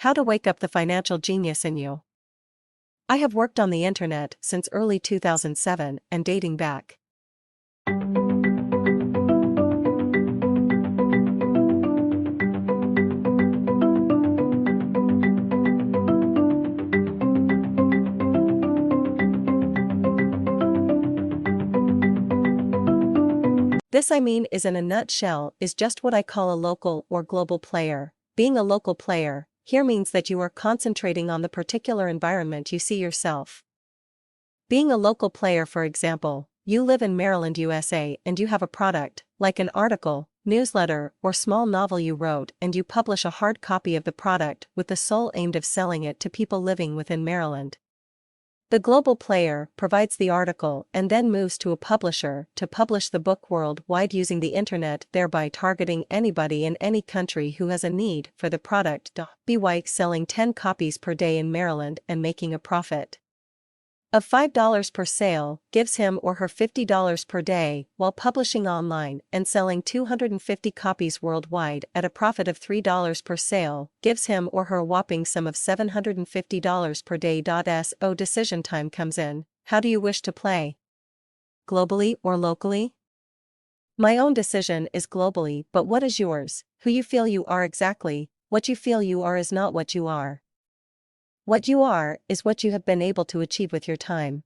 How to wake up the financial genius in you. I have worked on the internet since early 2007 and dating back. This is in a nutshell is just what I call a local or global player. Being a local player here means that you are concentrating on the particular environment you see yourself. Being a local player, for example, you live in Maryland, USA, and you have a product, like an article, newsletter, or small novel you wrote, and you publish a hard copy of the product with the sole aim of selling it to people living within Maryland. The global player provides the article and then moves to a publisher to publish the book worldwide using the internet, thereby targeting anybody in any country who has a need for the product. By selling 10 copies per day in Maryland and making a profit of $5 per sale gives him or her $50 per day, while publishing online and selling 250 copies worldwide at a profit of $3 per sale gives him or her a whopping sum of $750 per day. So decision time comes in. How do you wish to play? Globally or locally? My own decision is globally, but what is yours? Who you feel you are exactly. What you feel you are is not what you are. What you are is what you have been able to achieve with your time.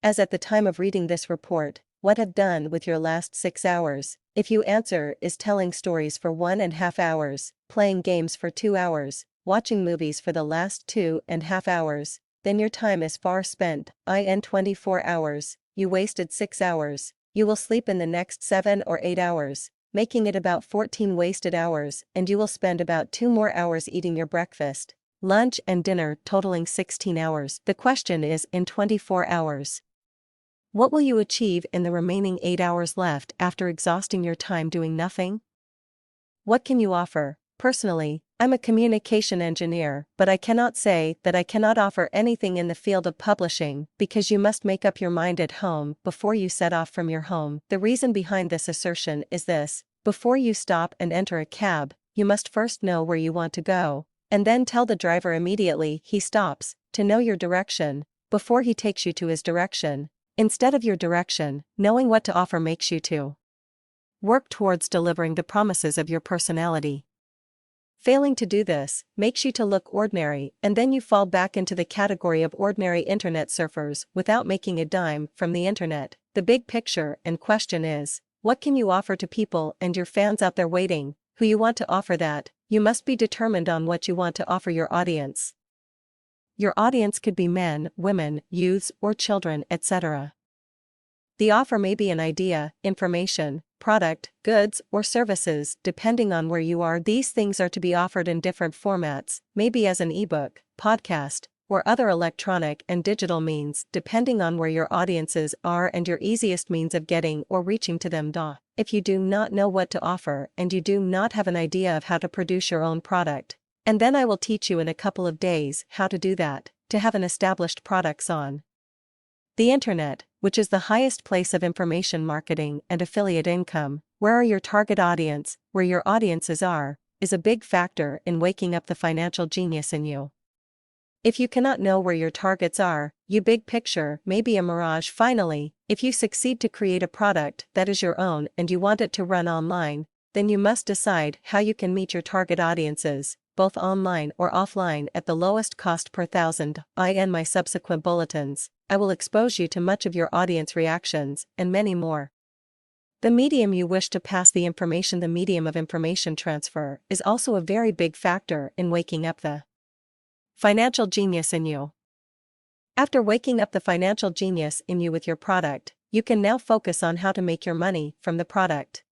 As at the time of reading this report, what have done with your last 6 hours? If you answer is telling stories for 1.5 hours, playing games for 2 hours, watching movies for the last 2.5 hours, then your time is far spent. In 24 hours, you wasted 6 hours. You will sleep in the next 7 or 8 hours, making it about 14 wasted hours, and you will spend about 2 more hours eating your breakfast, lunch and dinner, totaling 16 hours. The question is, in 24 hours, what will you achieve in the remaining 8 hours left after exhausting your time doing nothing? What can you offer? Personally, I'm a communication engineer, but I cannot say that I cannot offer anything in the field of publishing, because you must make up your mind at home before you set off from your home. The reason behind this assertion is this: before you stop and enter a cab, you must first know where you want to go, and then tell the driver immediately he stops to know your direction before he takes you to his direction. Instead of your direction, knowing what to offer makes you to work towards delivering the promises of your personality. Failing to do this makes you to look ordinary, and then you fall back into the category of ordinary internet surfers without making a dime from the internet. The big picture and question is, what can you offer to people and your fans out there waiting, who you want to offer that? You must be determined on what you want to offer your audience. Your audience could be men, women, youths, or children, etc. The offer may be an idea, information, product, goods, or services, depending on where you are. These things are to be offered in different formats, maybe as an ebook, podcast, or other electronic and digital means, depending on where your audiences are and your easiest means of getting or reaching to them. If you do not know what to offer and you do not have an idea of how to produce your own product, and then I will teach you in a couple of days how to do that, to have an established products on the internet, which is the highest place of information marketing and affiliate income. Where are your target audience? Where your audiences are, is a big factor in waking up the financial genius in you. If you cannot know where your targets are, your big picture may be a mirage. Finally, if you succeed to create a product that is your own and you want it to run online, then you must decide how you can meet your target audiences, both online or offline, at the lowest cost per thousand. In my subsequent bulletins, I will expose you to much of your audience reactions, and many more. The medium you wish to pass the information. The medium of information transfer is also a very big factor in waking up the financial genius in you. After waking up the financial genius in you with your product, you can now focus on how to make your money from the product.